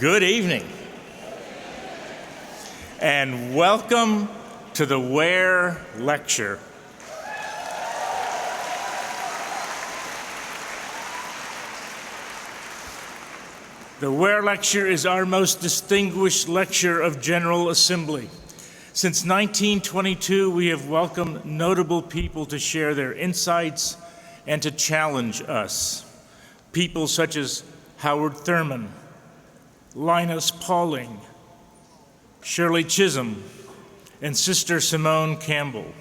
Good evening, and welcome to the Ware Lecture. The Ware Lecture is our most distinguished lecture of General Assembly. Since 1922, we have welcomed notable people to share their insights and to challenge us. People such as Howard Thurman, Linus Pauling, Shirley Chisholm, and Sister Simone Campbell.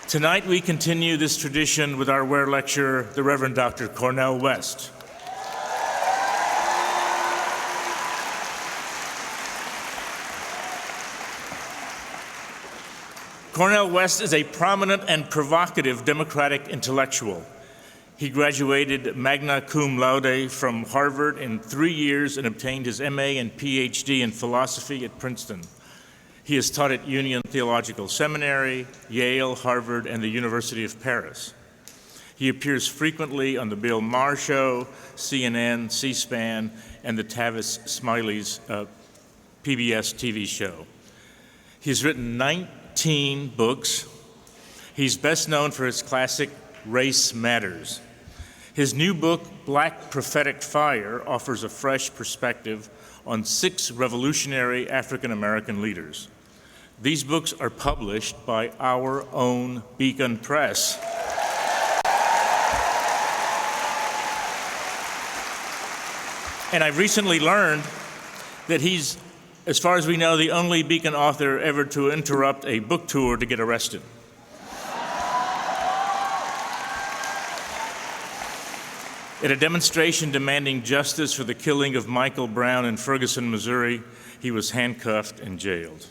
Tonight we continue this tradition with our Ware lecturer, the Reverend Dr. Cornel West. Cornel West is a prominent and provocative Democratic intellectual. He graduated magna cum laude from Harvard in 3 years and obtained his MA and PhD in philosophy at Princeton. He has taught at Union Theological Seminary, Yale, Harvard, and the University of Paris. He appears frequently on The Bill Maher Show, CNN, C-SPAN, and the Tavis Smiley's PBS TV show. He's written 19 books. He's best known for his classic Race Matters. His new book, Black Prophetic Fire, offers a fresh perspective on 6 revolutionary African-American leaders. These books are published by our own Beacon Press. And I recently learned that he's, as far as we know, the only Beacon author ever to interrupt a book tour to get arrested. At a demonstration demanding justice for the killing of Michael Brown in Ferguson, Missouri, he was handcuffed and jailed.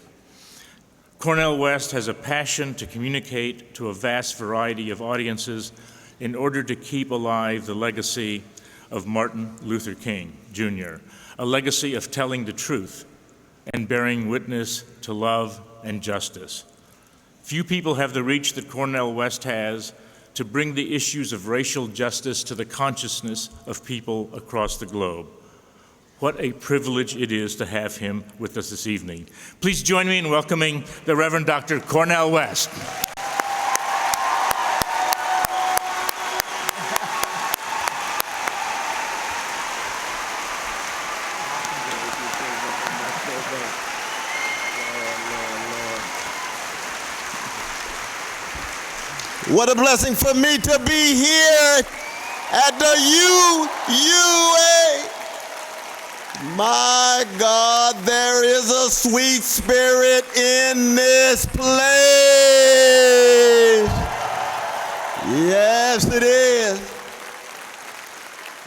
Cornel West has a passion to communicate to a vast variety of audiences in order to keep alive the legacy of Martin Luther King, Jr., a legacy of telling the truth and bearing witness to love and justice. Few people have the reach that Cornel West has to bring the issues of racial justice to the consciousness of people across the globe. What a privilege it is to have him with us this evening. Please join me in welcoming the Reverend Dr. Cornel West. What a blessing for me to be here at the UUA. My God, there is a sweet spirit in this place. Yes, it is.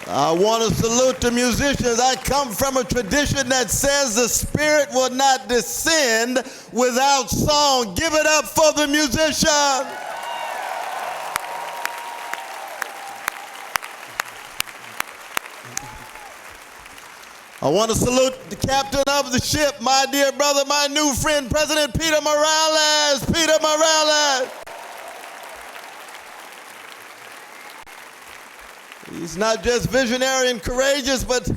I want to salute the musicians. I come from a tradition that says the Spirit will not descend without song. Give it up for the musicians. I want to salute the captain of the ship, my dear brother, my new friend, President Peter Morales. Peter Morales. He's not just visionary and courageous, but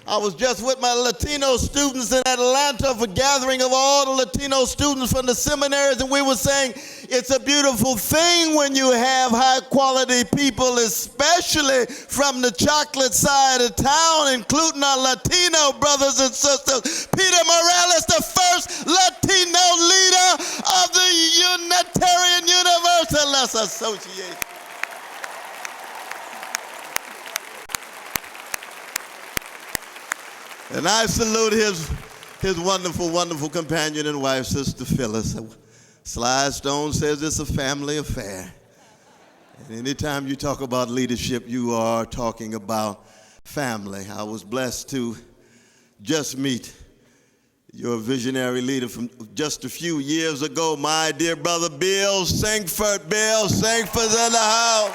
I was just with my Latino students in Atlanta for a gathering of all the Latino students from the seminaries, and we were saying it's a beautiful thing when you have high-quality people, especially from the chocolate side of town, including our Latino brothers and sisters. Peter Morales, the first Latino leader of the Unitarian Universalist Association. And I salute his wonderful, wonderful companion and wife, Sister Phyllis. Sly Stone says it's a family affair. And anytime you talk about leadership, you are talking about family. I was blessed to just meet your visionary leader from just a few years ago, my dear brother Bill Sinkford. Bill Sinkford's in the house.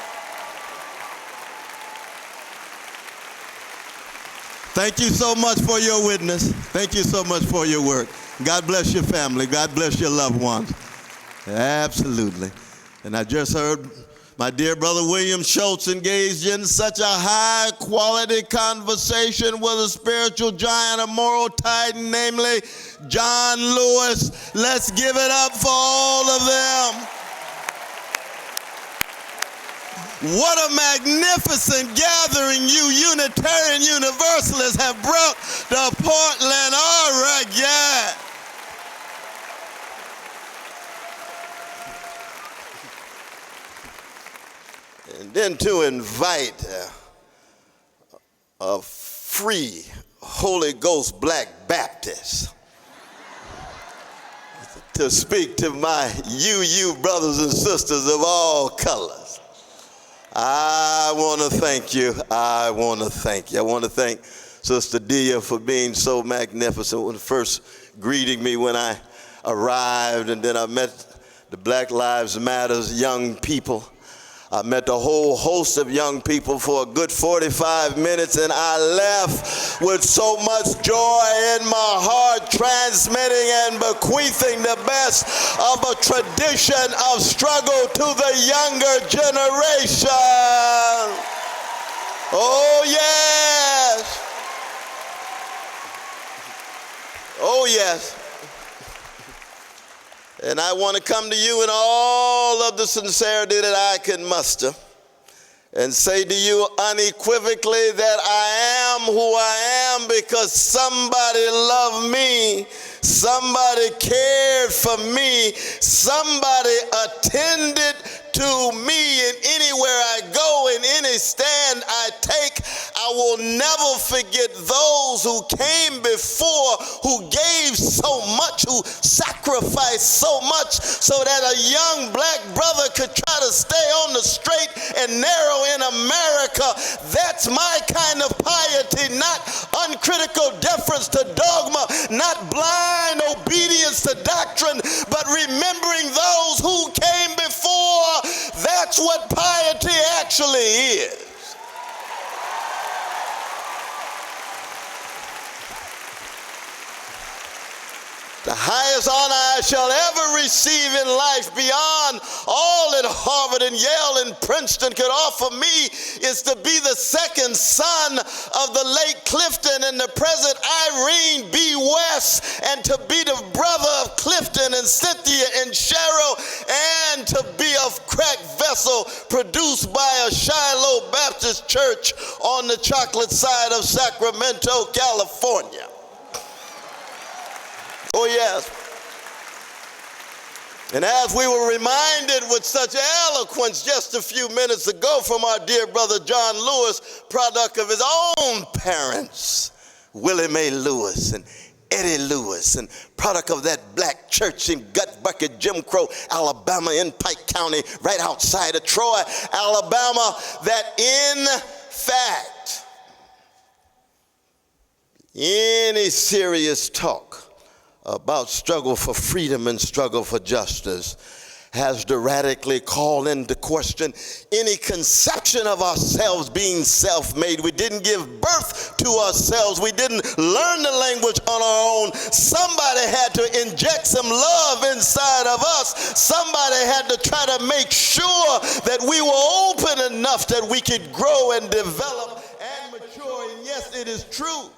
Thank you so much for your witness. Thank you so much for your work. God bless your family. God bless your loved ones. Absolutely. And I just heard My dear brother William Schultz engaged in such a high quality conversation with a spiritual giant, a moral titan, namely John Lewis. Let's give it up for all of them. What a magnificent gathering you Unitarian Universalists have brought to Portland. All right, yeah. And then to invite a free Holy Ghost Black Baptist to speak to my UU brothers and sisters of all colors. I want to thank you. I want to thank you. I want to thank Sister Dia for being so magnificent when first greeting me when I arrived, and then I met the Black Lives Matters young people. I met a whole host of young people for a good 45 minutes, and I left with so much joy in my heart, transmitting and bequeathing the best of a tradition of struggle to the younger generation. Oh, yes. Oh, yes. And I want to come to you in all of the sincerity that I can muster and say to you unequivocally that I am who I am because somebody loved me, somebody cared for me, somebody attended to me, and anywhere I go, in any stand I take, I will never forget those who came before, who gave so much, who sacrificed so much so that a young black brother could try to stay on the straight and narrow in America. That's my kind of piety, not uncritical deference to dogma, not blind obedience to doctrine, but remembering those who came before. That's what piety actually is. The highest honor I shall ever receive in life, beyond all that Harvard and Yale and Princeton could offer me, is to be the second son of the late Clifton and the present Irene B. West, and to be the brother of Clifton and Cynthia and Cheryl, and to be a cracked vessel produced by a Shiloh Baptist church on the chocolate side of Sacramento, California. Oh, yes. And as we were reminded with such eloquence just a few minutes ago from our dear brother John Lewis, product of his own parents, Willie Mae Lewis and Eddie Lewis, and product of that black church in Gut Bucket, Jim Crow, Alabama, in Pike County, right outside of Troy, Alabama, that in fact, any serious talk about struggle for freedom and struggle for justice has to radically call into question any conception of ourselves being self-made. We didn't give birth to ourselves. We didn't learn the language on our own. Somebody had to inject some love inside of us. Somebody had to try to make sure that we were open enough that we could grow and develop and mature. And yes, it is true.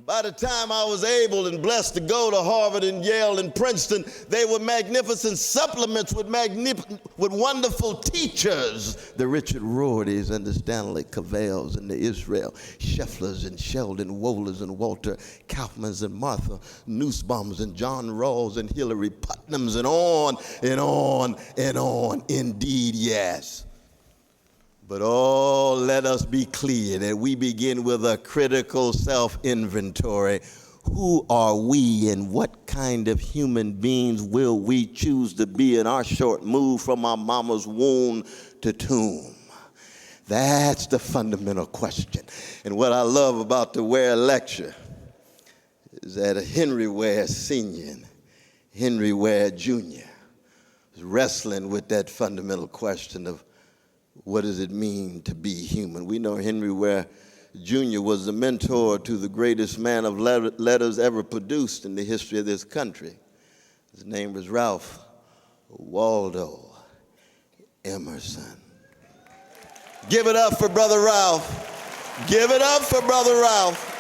By the time I was able and blessed to go to Harvard and Yale and Princeton, they were magnificent supplements with wonderful teachers. The Richard Rortys and the Stanley Cavells and the Israel Schefflers and Sheldon Wohlers and Walter Kaufmans and Martha Nussbaums and John Rawls and Hillary Putnams and on and on and on. Indeed, yes. But let us be clear that we begin with a critical self-inventory. Who are we and what kind of human beings will we choose to be in our short move from our mama's womb to tomb? That's the fundamental question. And what I love about the Ware lecture is that Henry Ware Sr. and Henry Ware Jr. is wrestling with that fundamental question of what does it mean to be human? We know Henry Ware Jr. was the mentor to the greatest man of letters ever produced in the history of this country. His name was Ralph Waldo Emerson. Give it up for Brother Ralph. Give it up for Brother Ralph.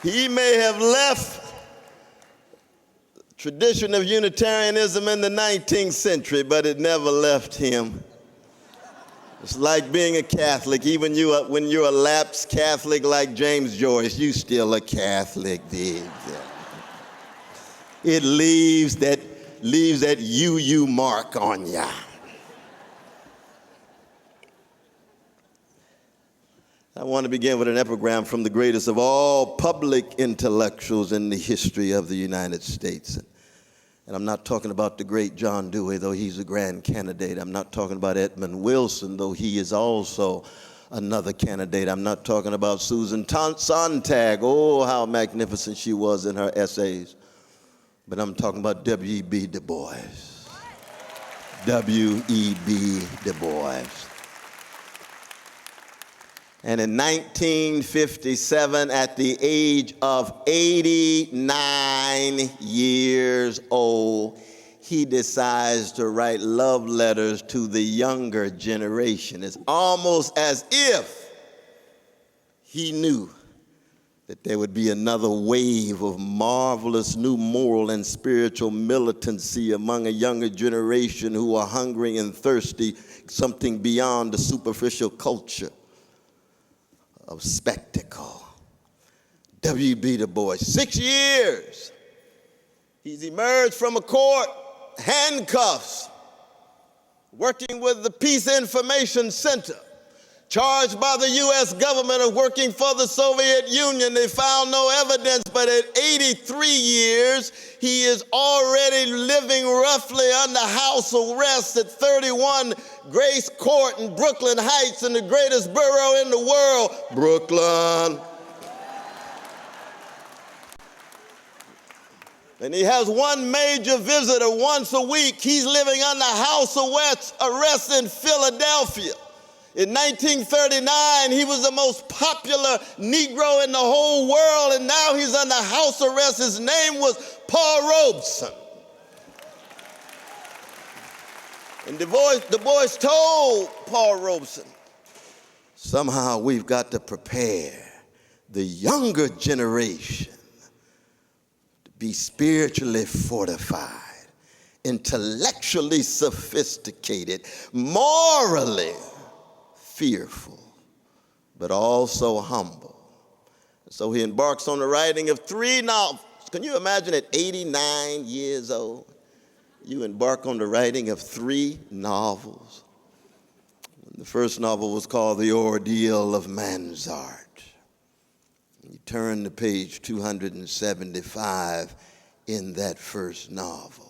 He may have left the tradition of Unitarianism in the 19th century, but it never left him. It's like being a Catholic. Even when you're a lapsed Catholic like James Joyce, you still a Catholic. It leaves that UU mark on ya. I want to begin with an epigram from the greatest of all public intellectuals in the history of the United States. And I'm not talking about the great John Dewey, though he's a grand candidate. I'm not talking about Edmund Wilson, though he is also another candidate. I'm not talking about Susan Sontag. Oh, how magnificent she was in her essays. But I'm talking about W.E.B. Du Bois. W.E.B. Du Bois. And in 1957, at the age of 89 years old, he decides to write love letters to the younger generation. It's almost as if he knew that there would be another wave of marvelous new moral and spiritual militancy among a younger generation who are hungry and thirsty, something beyond the superficial culture of spectacle. W.E.B. Du Bois, 6 years. He's emerged from a court, handcuffs, working with the Peace Information Center, charged by the U.S. government of working for the Soviet Union. They found no evidence, but at 83 years, he is already living roughly under house arrest at 31 Grace Court in Brooklyn Heights, in the greatest borough in the world, Brooklyn. And he has one major visitor once a week. He's living under house arrest in Philadelphia. In 1939, he was the most popular Negro in the whole world, and now he's under house arrest. His name was Paul Robeson. And Du Bois told Paul Robeson, somehow we've got to prepare the younger generation to be spiritually fortified, intellectually sophisticated, morally fearful, but also humble. So he embarks on the writing of 3 novels. Can you imagine at 89 years old, you embark on the writing of 3 novels? The first novel was called The Ordeal of Manzart. You turn to page 275 in that first novel.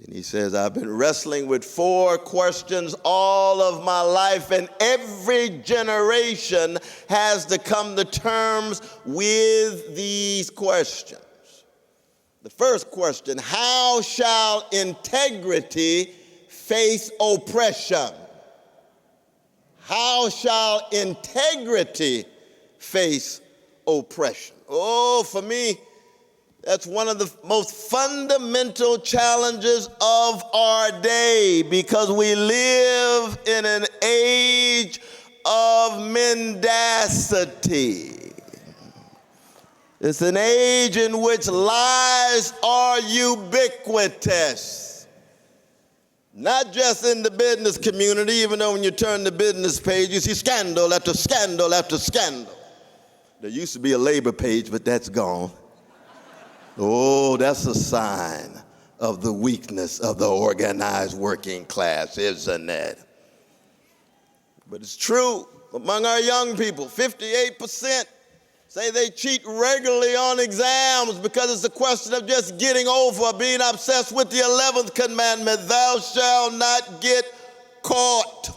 And he says, I've been wrestling with 4 questions all of my life, and every generation has to come to terms with these questions. The first question, how shall integrity face oppression? How shall integrity face oppression? Oh, for me, that's one of the most fundamental challenges of our day, because we live in an age of mendacity. It's an age in which lies are ubiquitous. Not just in the business community, even though when you turn the business page, you see scandal after scandal after scandal. There used to be a labor page, but that's gone. Oh, that's a sign of the weakness of the organized working class, isn't it? But it's true among our young people. 58% say they cheat regularly on exams because it's a question of just getting over, being obsessed with the 11th commandment, thou shalt not get caught.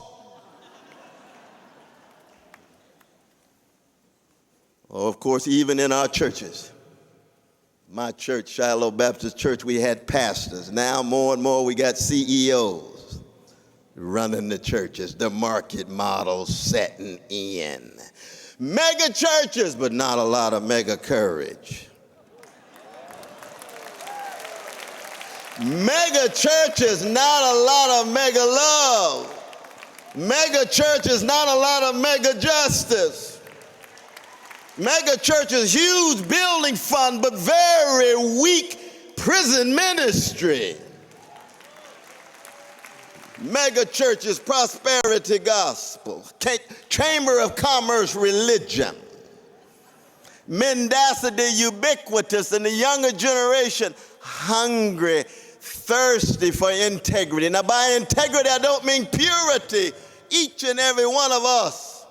Oh, of course, even in our churches. My church, Shiloh Baptist Church, we had pastors. Now more and more we got CEOs running the churches, the market model setting in. Mega churches, but not a lot of mega courage. Mega church is not a lot of mega love. Mega church is not a lot of mega justice. Mega church is huge building fund, but very weak prison ministry. Mega church is prosperity gospel, chamber of commerce religion. Mendacity ubiquitous, and the younger generation hungry, thirsty for integrity. Now by integrity I don't mean purity. Each and every one of us,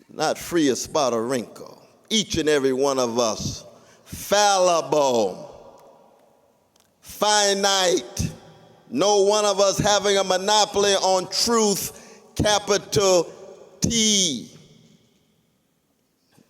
not free of spot or wrinkle. Each and every one of us, fallible, finite. No one of us having a monopoly on truth, capital T.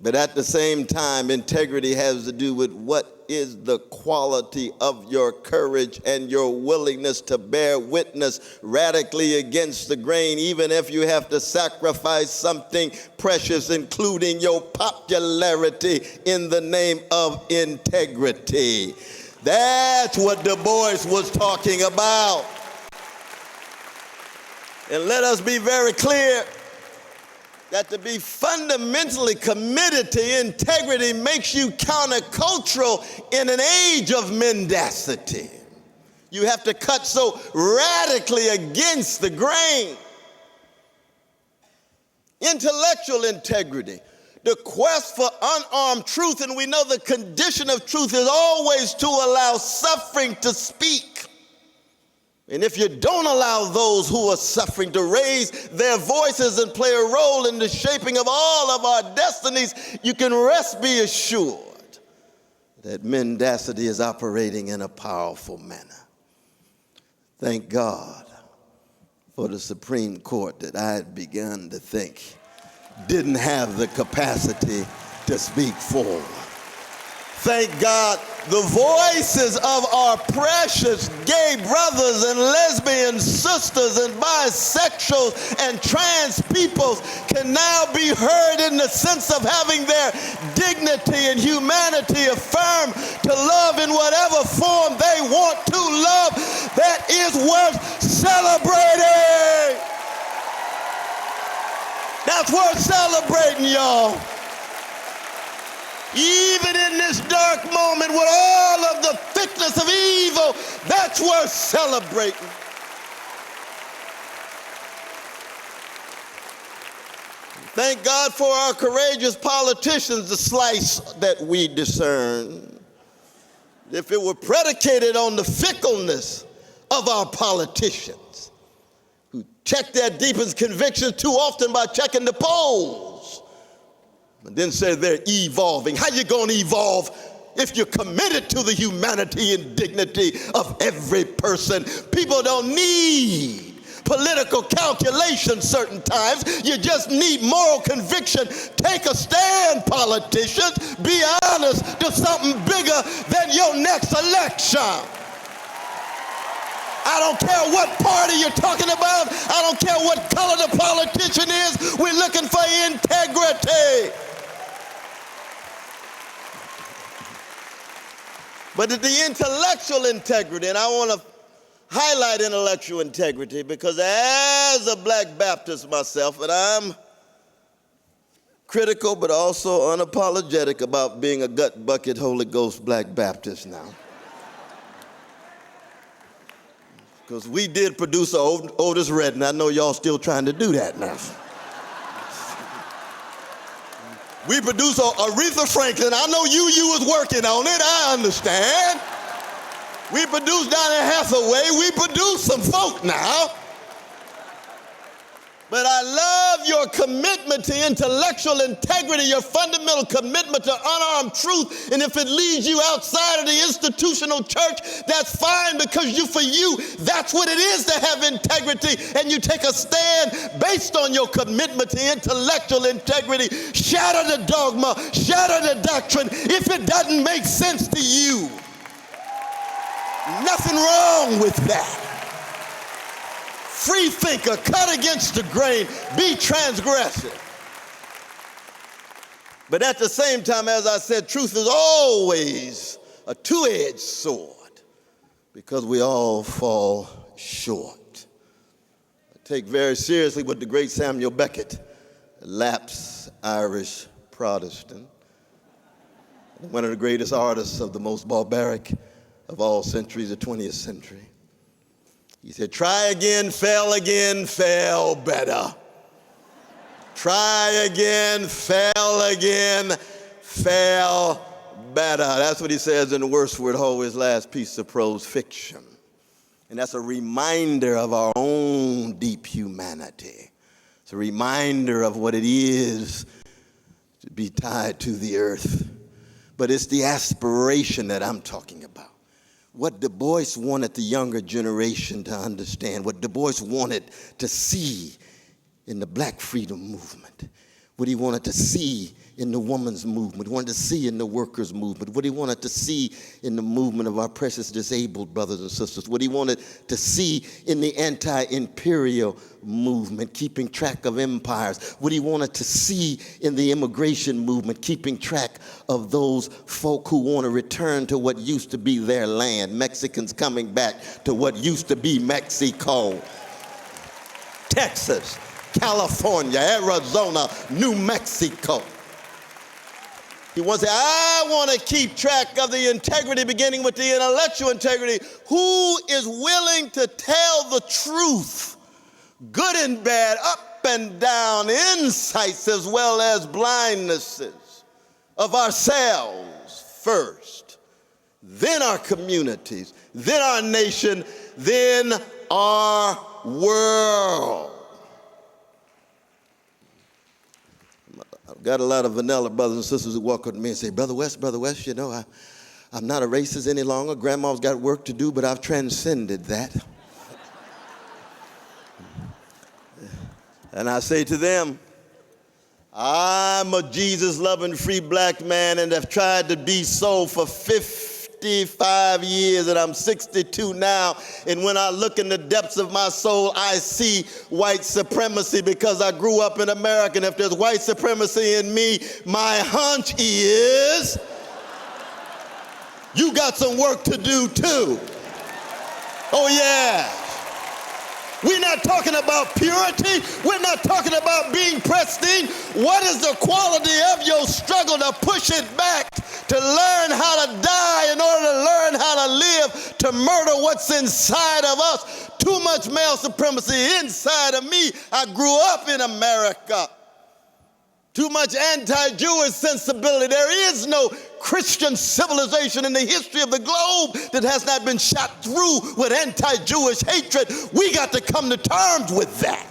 But at the same time, integrity has to do with what is the quality of your courage and your willingness to bear witness radically against the grain, even if you have to sacrifice something precious, including your popularity in the name of integrity. That's what Du Bois was talking about. And let us be very clear that to be fundamentally committed to integrity makes you countercultural in an age of mendacity. You have to cut so radically against the grain. Intellectual integrity, the quest for unarmed truth, and we know the condition of truth is always to allow suffering to speak. And if you don't allow those who are suffering to raise their voices and play a role in the shaping of all of our destinies, you can be assured that mendacity is operating in a powerful manner. Thank God for the Supreme Court that I had begun to think didn't have the capacity to speak for. Thank God the voices of our precious gay brothers and lesbian sisters and bisexuals and trans peoples can now be heard in the sense of having their dignity and humanity affirmed to love in whatever form they want to love. That is worth celebrating. That's worth celebrating, y'all. Even in this dark moment with all of the thickness of evil, that's worth celebrating. Thank God for our courageous politicians, the slice that we discern. If it were predicated on the fickleness of our politicians, who check their deepest convictions too often by checking the polls, and then say they're evolving. How you gonna evolve if you're committed to the humanity and dignity of every person? People don't need political calculation certain times. You just need moral conviction. Take a stand, politicians. Be honest to something bigger than your next election. I don't care what party you're talking about. I don't care what color the politician is. We're looking for integrity. But the intellectual integrity, and I want to highlight intellectual integrity because as a Black Baptist myself, and I'm critical but also unapologetic about being a gut bucket Holy Ghost Black Baptist now. Because we did produce Otis Redding. I know y'all still trying to do that now. We produced Aretha Franklin. I know you was working on it. I understand. We produced Donny Hathaway. We produced some folk now. But I love your commitment to intellectual integrity, your fundamental commitment to unarmed truth. And if it leads you outside of the institutional church, that's fine, because for you, that's what it is to have integrity. And you take a stand based on your commitment to intellectual integrity. Shatter the dogma, shatter the doctrine if it doesn't make sense to you. Nothing wrong with that. Free thinker, cut against the grain, be transgressive. But at the same time, as I said, truth is always a two-edged sword. because we all fall short. I take very seriously what the great Samuel Beckett, a lapsed Irish Protestant, one of the greatest artists of the most barbaric of all centuries, the 20th century. He said, try again, fail better. Try again, fail better. That's what he says in the worst word, always last piece of prose fiction. And that's a reminder of our own deep humanity. It's a reminder of what it is to be tied to the earth. But it's the aspiration that I'm talking about. What Du Bois wanted the younger generation to understand, what Du Bois wanted to see in the Black freedom movement, what he wanted to see in the women's movement, wanted to see in the workers' movement, what he wanted to see in the movement of our precious disabled brothers and sisters, what he wanted to see in the anti-imperial movement, keeping track of empires, what he wanted to see in the immigration movement, keeping track of those folk who want to return to what used to be their land, Mexicans coming back to what used to be Mexico, Texas, California, Arizona, New Mexico. He wants to say, I want to keep track of the integrity, beginning with the intellectual integrity. Who is willing to tell the truth, good and bad, up and down, insights as well as blindnesses of ourselves first, then our communities, then our nation, then our world. I've got a lot of vanilla brothers and sisters who walk up to me and say, Brother West, you know, I'm not a racist any longer. Grandma's got work to do, but I've transcended that. And I say to them, I'm a Jesus-loving free black man and have tried to be so for 55 years, and I'm 62 now. And when I look in the depths of my soul, I see white supremacy because I grew up in America. And if there's white supremacy in me, my hunch is you got some work to do too. Oh yeah. We're not talking about purity. We're not talking about being pristine. What is the quality of your struggle to push it back, to learn how to die in order to learn how to live, to murder what's inside of us? Too much male supremacy inside of me. I grew up in America. Too much anti-Jewish sensibility. There is no Christian civilization in the history of the globe that has not been shot through with anti-Jewish hatred. We got to come to terms with that.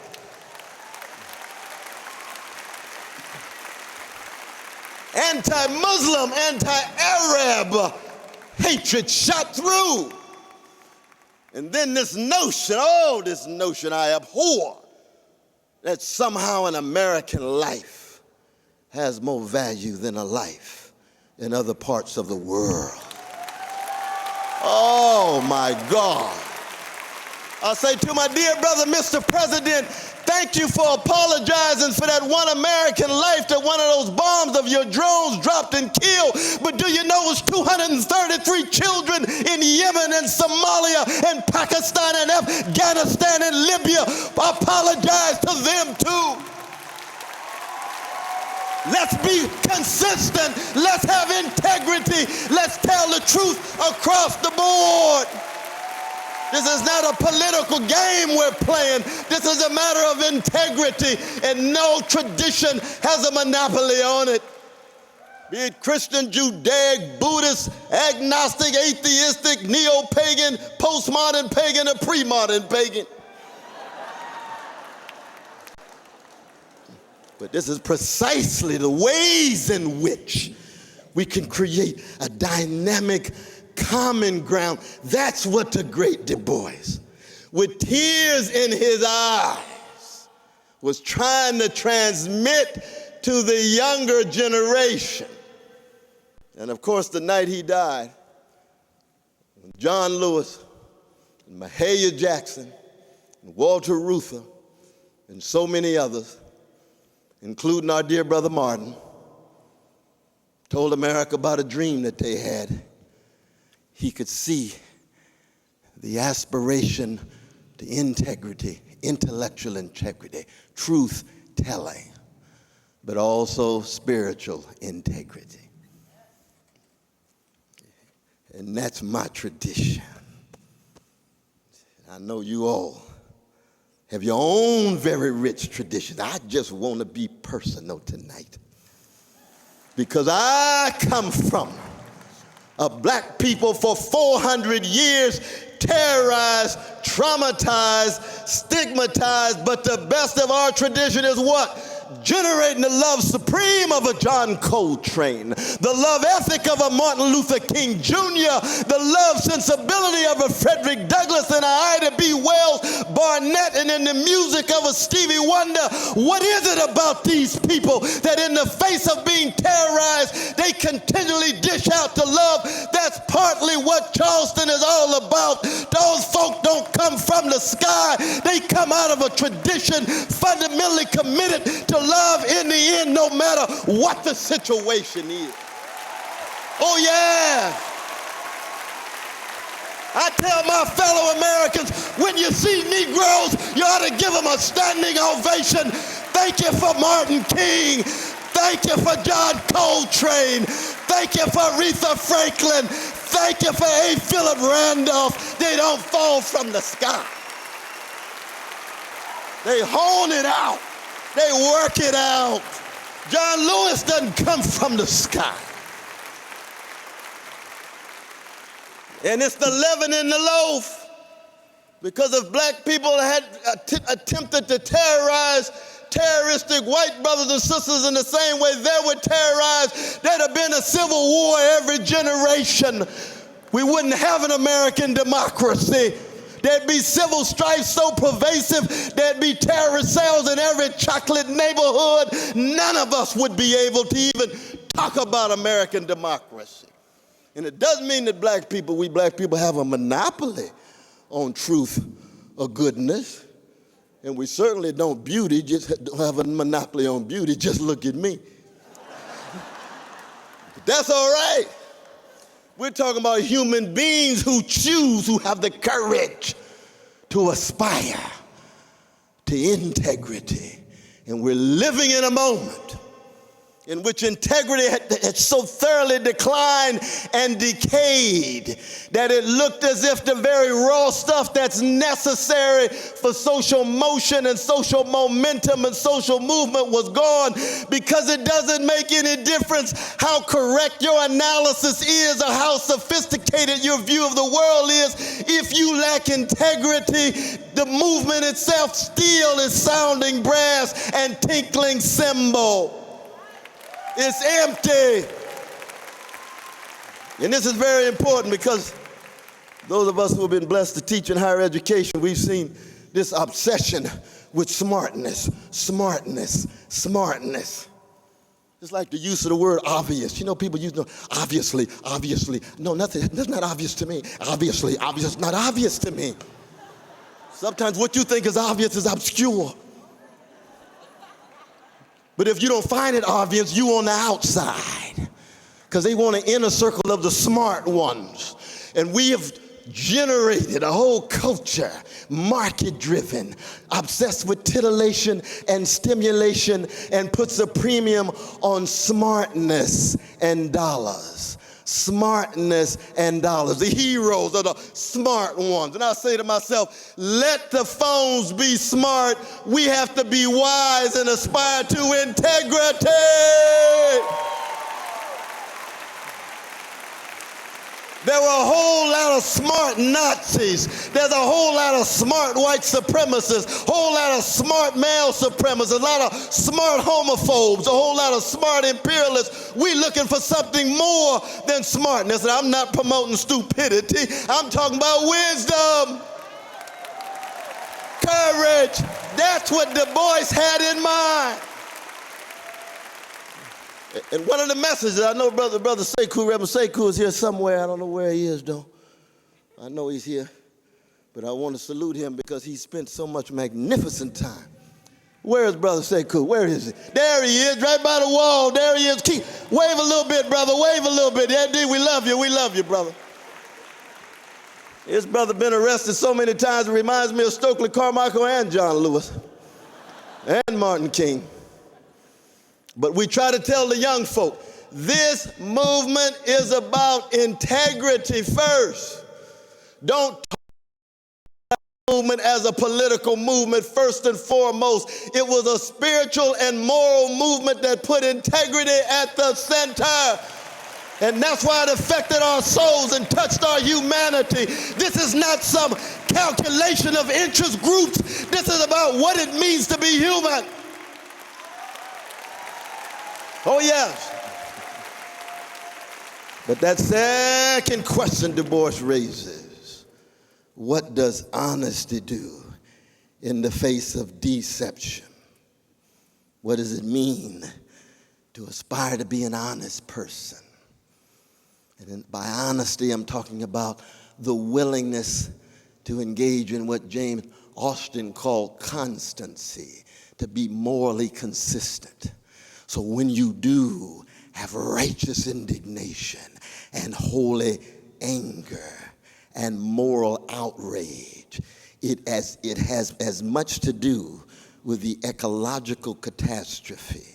Anti-Muslim, anti-Arab hatred shot through. And then this notion I abhor, that somehow an American life has more value than a life in other parts of the world. Oh my God. I say to my dear brother, Mr. President, thank you for apologizing for that one American life that one of those bombs of your drones dropped and killed. But do you know it was 233 children in Yemen and Somalia and Pakistan and Afghanistan and Libya? I apologize to them too. Let's be consistent. Let's have integrity. Let's tell the truth across the board. This is not a political game we're playing. This is a matter of integrity, and no tradition has a monopoly on it. Be it Christian, Judaic, Buddhist, agnostic, atheistic, neo-pagan, postmodern pagan, or pre-modern pagan. But this is precisely the ways in which we can create a dynamic common ground. That's what the great Du Bois, with tears in his eyes, was trying to transmit to the younger generation. And of course, the night he died, John Lewis, and Mahalia Jackson, and Walter Reuther, and so many others, including our dear brother Martin, told America about a dream that they had. He could see the aspiration to integrity, intellectual integrity, truth telling, but also spiritual integrity. And that's my tradition. I know you all have your own very rich traditions. I just want to be personal tonight, because I come from a black people for 400 years terrorized, traumatized, stigmatized, but the best of our tradition is what? Generating the love supreme of a John Coltrane, the love ethic of a Martin Luther King Jr., the love sensibility of a Frederick Douglass and a Ida B. Wells Barnett, and in the music of a Stevie Wonder. What is it about these people that in the face of being terrorized, they continually dish out the love? That's partly what Charleston is all about. Those folk don't come from the sky. They come out of a tradition fundamentally committed to love in the end, no matter what the situation is. Oh yeah. I tell my fellow Americans, when you see Negroes, you ought to give them a standing ovation. Thank you for Martin King. Thank you for John Coltrane. Thank you for Aretha Franklin. Thank you for A. Philip Randolph. They don't fall from the sky. They hone it out. They work it out. John Lewis doesn't come from the sky. And it's the leaven in the loaf. Because if black people had attempted to terrorize terroristic white brothers and sisters in the same way they were terrorized, there'd have been a civil war every generation. We wouldn't have an American democracy. There'd be civil strife so pervasive, there'd be terrorist cells in every chocolate neighborhood. None of us would be able to even talk about American democracy. And it doesn't mean that we black people have a monopoly on truth or goodness. And we certainly don't have a monopoly on beauty. Just look at me. That's all right. We're talking about human beings who choose, who have the courage to aspire to integrity. And we're living in a moment in which integrity had so thoroughly declined and decayed that it looked as if the very raw stuff that's necessary for social motion and social momentum and social movement was gone, because it doesn't make any difference how correct your analysis is or how sophisticated your view of the world is. If you lack integrity, the movement itself still is sounding brass and tinkling cymbal. It's empty. And this is very important, because those of us who have been blessed to teach in higher education, we've seen this obsession with smartness. It's like the use of the word obvious. You know, people use the obviously. No, nothing, that's not obvious to me. Obviously, not obvious to me. Sometimes what you think is obvious is obscure. But if you don't find it obvious, you on the outside, because they want an inner circle of the smart ones. And we have generated a whole culture, market-driven, obsessed with titillation and stimulation, and puts a premium on smartness and dollars. Smartness and dollars. The heroes are the smart ones. And I say to myself, let the phones be smart. We have to be wise and aspire to integrity. There were a whole lot of smart Nazis. There's a whole lot of smart white supremacists, a whole lot of smart male supremacists, a lot of smart homophobes, a whole lot of smart imperialists. We're looking for something more than smartness. And I'm not promoting stupidity. I'm talking about wisdom, courage. That's what Du Bois had in mind. And one of the messages, I know Brother Sekou, Reverend Sekou is here somewhere. I don't know where he is, though. I know he's here. But I want to salute him because he spent so much magnificent time. Where is Brother Sekou? Where is he? There he is, right by the wall. There he is. Wave a little bit, brother. Wave a little bit. Yeah, we love you. We love you, brother. His brother been arrested so many times, it reminds me of Stokely Carmichael and John Lewis and Martin King. But we try to tell the young folk, this movement is about integrity first. Don't talk about the movement as a political movement first and foremost. It was a spiritual and moral movement that put integrity at the center. And that's why it affected our souls and touched our humanity. This is not some calculation of interest groups. This is about what it means to be human. Oh, yes. But that second question Du Bois raises, what does honesty do in the face of deception? What does it mean to aspire to be an honest person? And by honesty, I'm talking about the willingness to engage in what James Austin called constancy, to be morally consistent. So when you do have righteous indignation and holy anger and moral outrage, it has as much to do with the ecological catastrophe,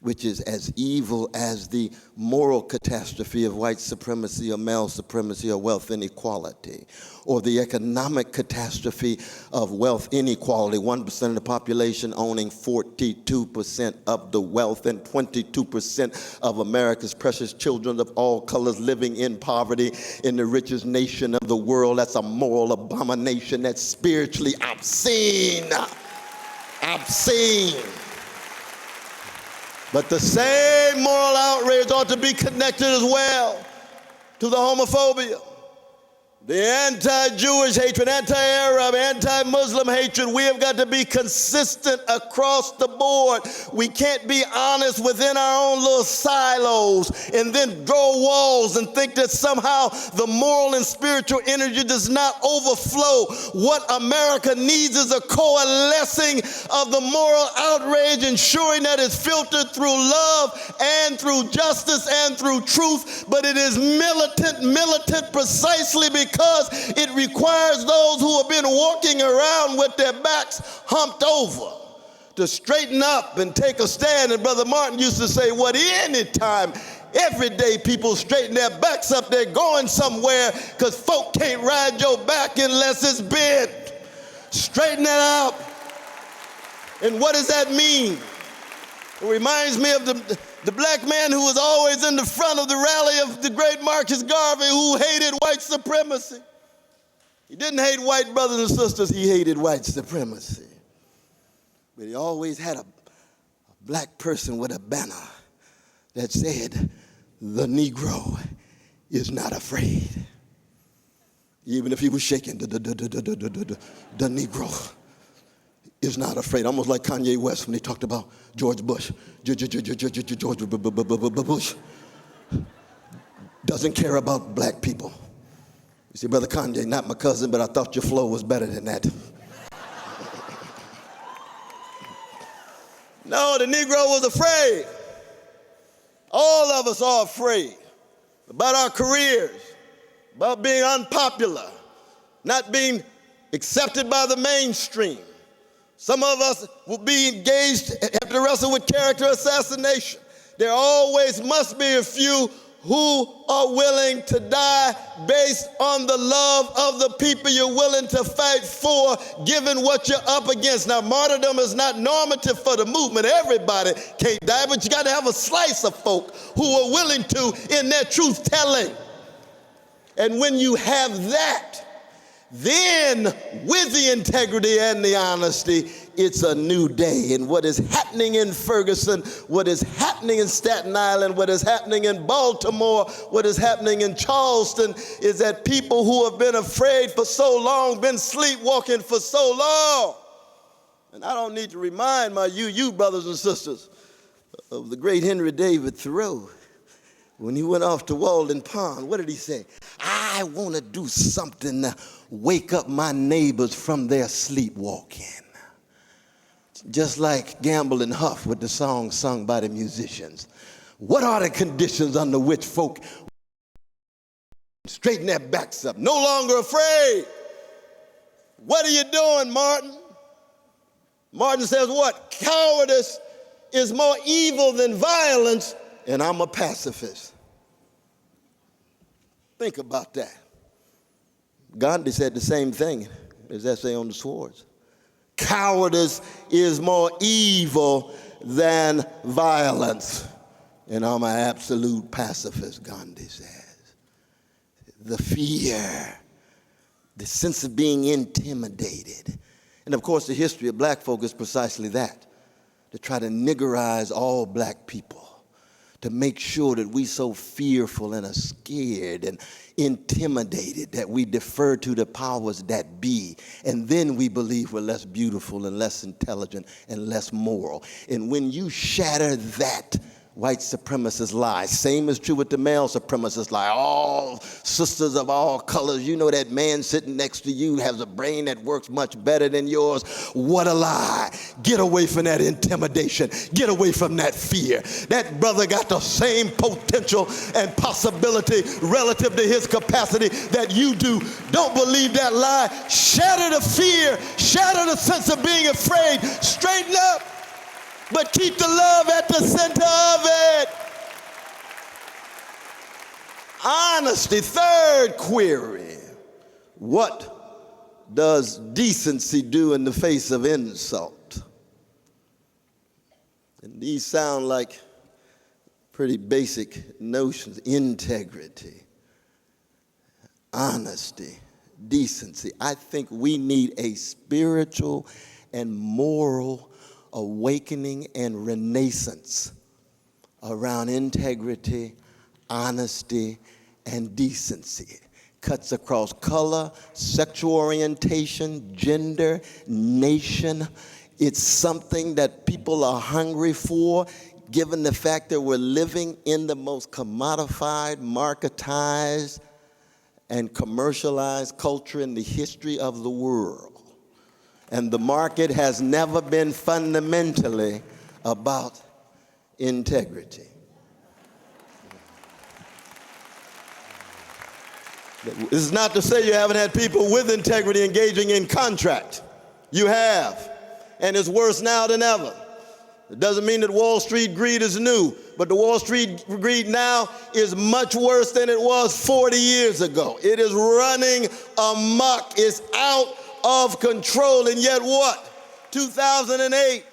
which is as evil as the moral catastrophe of white supremacy or male supremacy or wealth inequality, or the economic catastrophe of wealth inequality, 1% of the population owning 42% of the wealth and 22% of America's precious children of all colors living in poverty in the richest nation of the world. That's a moral abomination. That's spiritually obscene. Obscene. But the same moral outrage ought to be connected as well to the homophobia, the anti-Jewish hatred, anti-Arab, anti-Muslim hatred. We have got to be consistent across the board. We can't be honest within our own little silos and then draw walls and think that somehow the moral and spiritual energy does not overflow. What America needs is a coalescing of the moral outrage, ensuring that it's filtered through love and through justice and through truth, but it is militant precisely because it requires those who have been walking around with their backs humped over to straighten up and take a stand. And Brother Martin used to say, what anytime, every day people straighten their backs up, they're going somewhere, because folk can't ride your back unless it's bent. Straighten that out. And what does that mean? It reminds me of the black man who was always in the front of the rally of the great Marcus Garvey, who hated white supremacy. He didn't hate white brothers and sisters, he hated white supremacy. But he always had a black person with a banner that said, the Negro is not afraid. Even if he was shaking, the Negro is not afraid. Almost like Kanye West when he talked about George Bush. George Bush doesn't care about black people. You see, Brother Kanye, not my cousin, but I thought your flow was better than that. No, the Negro was afraid. All of us are afraid about our careers, about being unpopular, not being accepted by the mainstream. Some of us will be engaged, have to wrestle with character assassination. There always must be a few who are willing to die based on the love of the people you're willing to fight for, given what you're up against. Now, martyrdom is not normative for the movement. Everybody can't die, but you got to have a slice of folk who are willing to in their truth-telling. And when you have that, then with the integrity and the honesty, it's a new day. And what is happening in Ferguson, what is happening in Staten Island, what is happening in Baltimore, what is happening in Charleston is that people who have been afraid for so long, been sleepwalking for so long. And I don't need to remind my you brothers and sisters of the great Henry David Thoreau. When he went off to Walden Pond, what did he say? I want to do something to wake up my neighbors from their sleepwalking. Just like Gamble and Huff with the song sung by the musicians. What are the conditions under which folk Straighten their backs up. No longer afraid. What are you doing, Martin? Martin says what? Cowardice is more evil than violence, and I'm a pacifist. Think about that. Gandhi said the same thing in his essay on the swords. Cowardice is more evil than violence, and I'm an absolute pacifist, Gandhi says. The fear, the sense of being intimidated. And of course, the history of black folk is precisely that, to try to niggerize all black people, to make sure that we so fearful and are scared and intimidated that we defer to the powers that be, and then we believe we're less beautiful and less intelligent and less moral. And when you shatter that, white supremacist lie. Same is true with the male supremacist lie. All sisters of all colors, you know that man sitting next to you has a brain that works much better than yours. What a lie. Get away from that intimidation. Get away from that fear. That brother got the same potential and possibility relative to his capacity that you do. Don't believe that lie. Shatter the fear. Shatter the sense of being afraid. Straighten up. But keep the love at the center of it. Honesty, third query. What does decency do in the face of insult? And these sound like pretty basic notions. Integrity, honesty, decency. I think we need a spiritual and moral awakening and renaissance around integrity, honesty, and decency. Cuts across color, sexual orientation, gender, nation. It's something that people are hungry for, given the fact that we're living in the most commodified, marketized, and commercialized culture in the history of the world. And the market has never been fundamentally about integrity. This is not to say you haven't had people with integrity engaging in contract. You have, and it's worse now than ever. It doesn't mean that Wall Street greed is new, but the Wall Street greed now is much worse than it was 40 years ago. It is running amok. It's out of control. And yet what? 2008,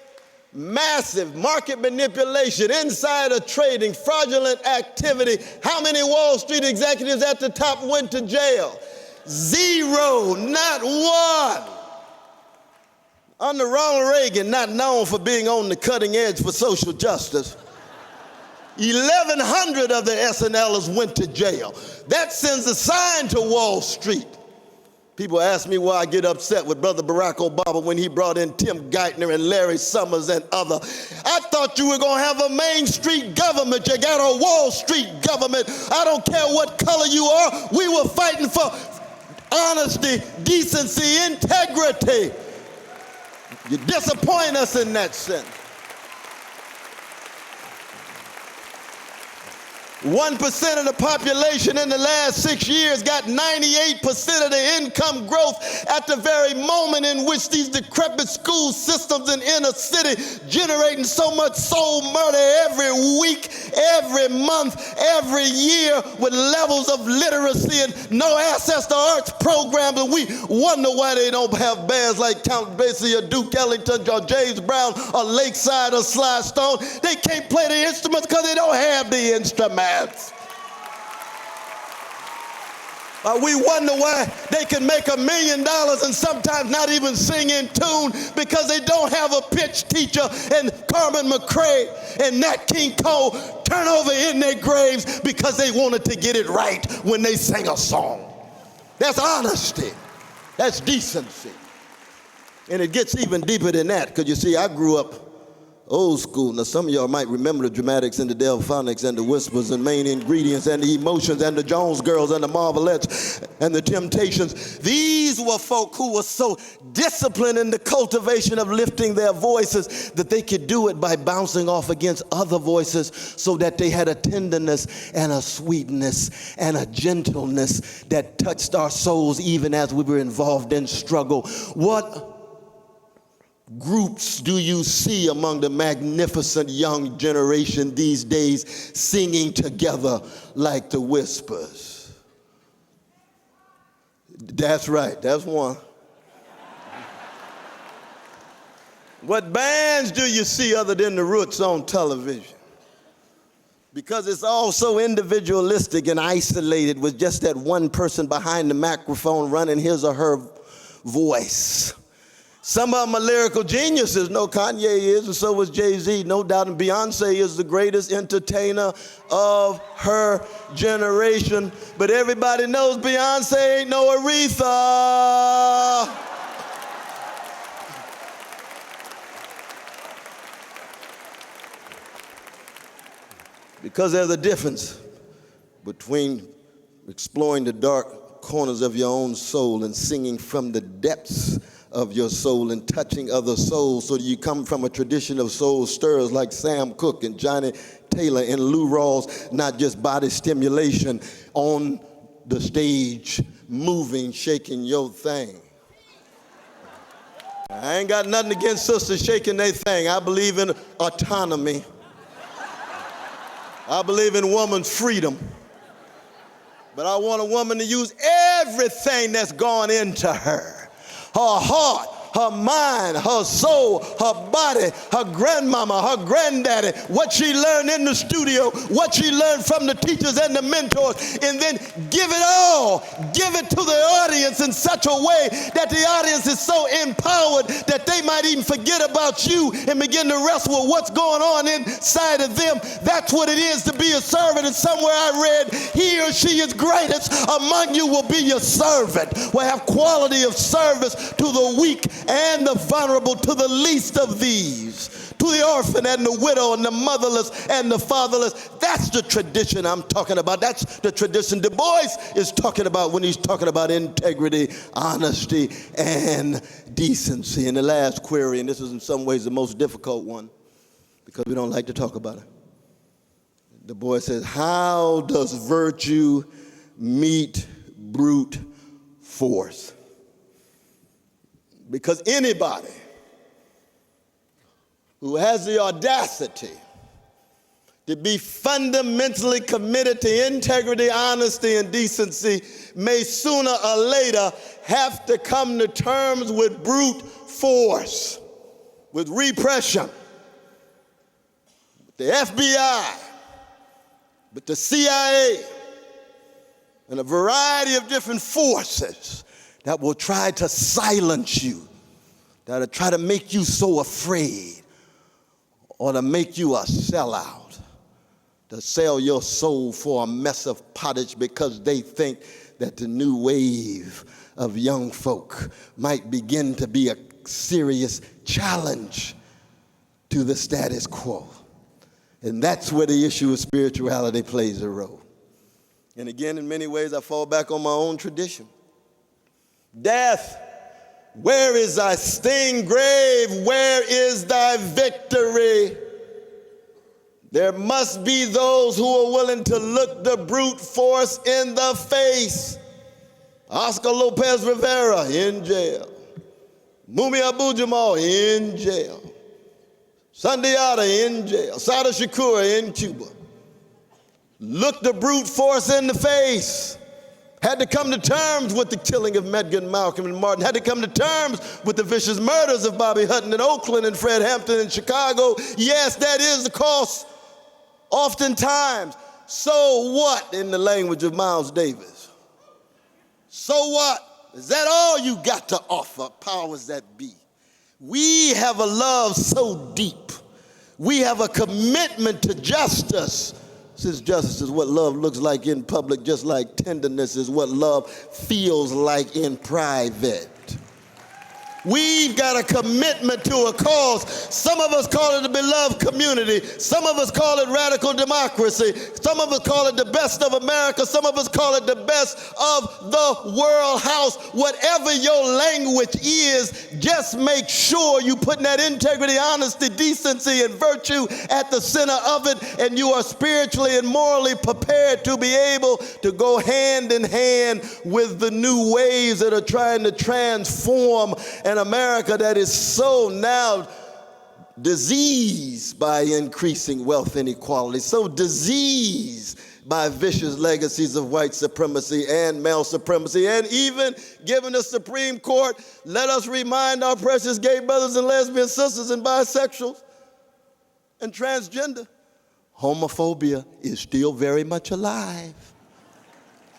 massive market manipulation, insider trading, fraudulent activity. How many Wall Street executives at the top went to jail? Zero, not one. Under Ronald Reagan, not known for being on the cutting edge for social justice, 1,100 of the SNLers went to jail. That sends a sign to Wall Street. People ask me why I get upset with Brother Barack Obama when he brought in Tim Geithner and Larry Summers and others. I thought you were going to have a Main Street government. You got a Wall Street government. I don't care what color you are. We were fighting for honesty, decency, integrity. You disappoint us in that sense. 1% of the population in the last 6 years got 98% of the income growth at the very moment in which these decrepit school systems in inner city generating so much soul murder every week, every month, every year with levels of literacy and no access to arts programs. And we wonder why they don't have bands like Count Basie or Duke Ellington or James Brown or Lakeside or Sly Stone. They can't play the instruments because they don't have the instruments. We wonder why they can make $1 million and sometimes not even sing in tune because they don't have a pitch teacher, and Carmen McRae and Nat King Cole turn over in their graves because they wanted to get it right when they sang a song. That's honesty. That's decency. And it gets even deeper than that, because you see, I grew up Old school. Now, some of y'all might remember the dramatics and the delphonics and the whispers and main ingredients and the emotions and the Jones Girls and the Marvelettes and the Temptations. These were folk who were so disciplined in the cultivation of lifting their voices that they could do it by bouncing off against other voices, so that they had a tenderness and a sweetness and a gentleness that touched our souls even as we were involved in struggle. What groups do you see among the magnificent young generation these days singing together like the Whispers? That's right, that's one. What bands do you see other than the Roots on television? Because it's all so individualistic and isolated with just that one person behind the microphone running his or her voice. Some of them are lyrical geniuses. No, Kanye is, and so is Jay-Z. No doubt, and Beyonce is the greatest entertainer of her generation. But everybody knows Beyonce ain't no Aretha. Because there's a difference between exploring the dark corners of your own soul and singing from the depths of your soul and touching other souls, so that you come from a tradition of soul stirrers like Sam Cooke and Johnny Taylor and Lou Rawls, not just body stimulation on the stage, moving, shaking your thing. I ain't got nothing against sisters shaking their thing. I believe in autonomy. I believe in woman's freedom. But I want a woman to use everything that's gone into her. Her heart, her mind, her soul, her body, her grandmama, her granddaddy, what she learned in the studio, what she learned from the teachers and the mentors, and then give it all, give it to the audience in such a way that the audience is so empowered that they might even forget about you and begin to wrestle with what's going on inside of them. That's what it is to be a servant. And somewhere I read, he or she is greatest among you will be your servant, will have quality of service to the weak and the vulnerable, to the least of these, to the orphan and the widow and the motherless and the fatherless. That's the tradition I'm talking about. That's the tradition Du Bois is talking about when he's talking about integrity, honesty, and decency. And the last query, and this is in some ways the most difficult one, because we don't like to talk about it. Du Bois says, how does virtue meet brute force? Because anybody who has the audacity to be fundamentally committed to integrity, honesty, and decency may sooner or later have to come to terms with brute force, with repression, with the FBI, with the CIA, and a variety of different forces that will try to silence you, that will try to make you so afraid, or to make you a sellout, to sell your soul for a mess of pottage because they think that the new wave of young folk might begin to be a serious challenge to the status quo. And that's where the issue of spirituality plays a role. And again, in many ways, I fall back on my own tradition. Death, where is thy sting? Grave, where is thy victory? There must be those who are willing to look the brute force in the face. Oscar Lopez Rivera in jail. Mumi Abu-Jamal in jail. Sundiata in jail. Sada Shakur in Cuba. Look the brute force in the face. Had to come to terms with the killing of Medgar, Malcolm, and Martin. Had to come to terms with the vicious murders of Bobby Hutton in Oakland and Fred Hampton in Chicago. Yes, that is the cost oftentimes. So what, in the language of Miles Davis? So what? Is that all you got to offer, powers that be? We have a love so deep. We have a commitment to justice. Since justice is what love looks like in public, just like tenderness is what love feels like in private. We've got a commitment to a cause. Some of us call it the beloved community. Some of us call it radical democracy. Some of us call it the best of America. Some of us call it the best of the world house. Whatever your language is, just make sure you put that integrity, honesty, decency, and virtue at the center of it, and you are spiritually and morally prepared to be able to go hand in hand with the new waves that are trying to transform an America that is so now diseased by increasing wealth inequality, so diseased by vicious legacies of white supremacy and male supremacy, and even given the Supreme Court, let us remind our precious gay brothers and lesbian sisters and bisexuals and transgender, homophobia is still very much alive,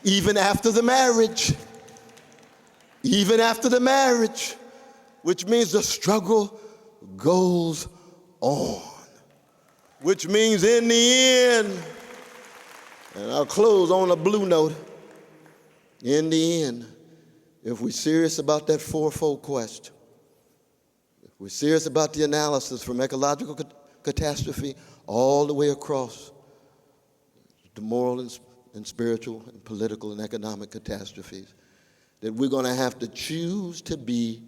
even after the marriage. Even after the marriage, which means the struggle goes on, which means in the end, and I'll close on a blue note, in the end, if we're serious about that fourfold quest, if we're serious about the analysis from ecological catastrophe all the way across the moral and spiritual and political and economic catastrophes, that we're going to have to choose to be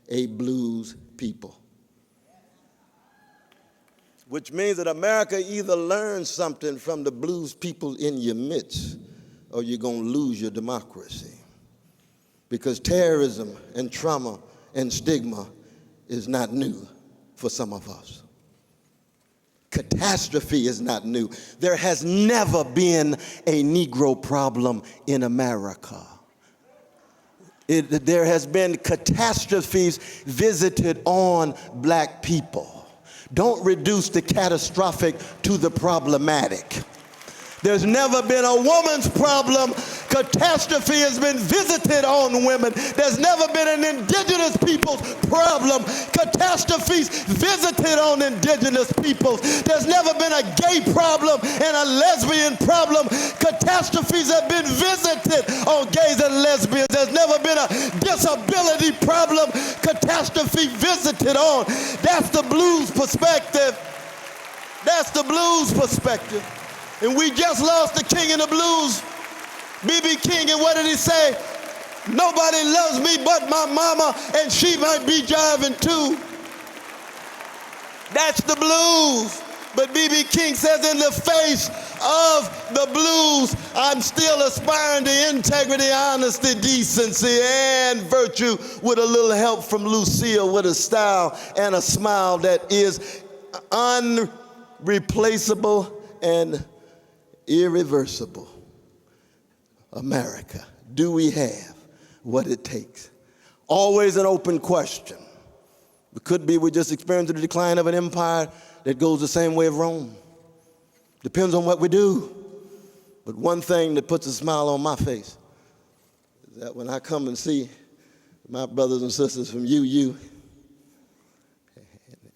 a blues people. Which means that America either learns something from the blues people in your midst, or you're going to lose your democracy. Because terrorism and trauma and stigma is not new for some of us. Catastrophe is not new. There has never been a Negro problem in America. There has been catastrophes visited on black people. Don't reduce the catastrophic to the problematic. There's never been a woman's problem. Catastrophe has been visited on women. There's never been an indigenous people's problem. Catastrophes visited on indigenous peoples. There's never been a gay problem and a lesbian problem. Catastrophes have been visited on gays and lesbians. There's never been a disability problem. Catastrophe visited on. That's the blues perspective. That's the blues perspective. And we just lost the king of the blues, B.B. King, and what did he say? Nobody loves me but my mama, and she might be jiving too. That's the blues. But B.B. King says, in the face of the blues, I'm still aspiring to integrity, honesty, decency, and virtue, with a little help from Lucille, with a style and a smile that is unreplaceable and irreversible. America, do we have what it takes? Always an open question. It could be we just experienced the decline of an empire that goes the same way of Rome. Depends on what we do. But one thing that puts a smile on my face is that when I come and see my brothers and sisters from UU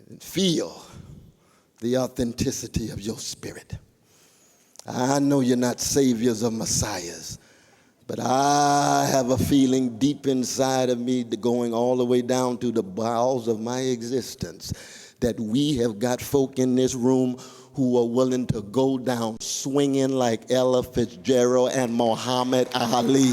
and feel the authenticity of your spirit. I know you're not saviors or messiahs, but I have a feeling deep inside of me, going all the way down to the bowels of my existence, that we have got folk in this room who are willing to go down swinging like Ella Fitzgerald and Muhammad Ali.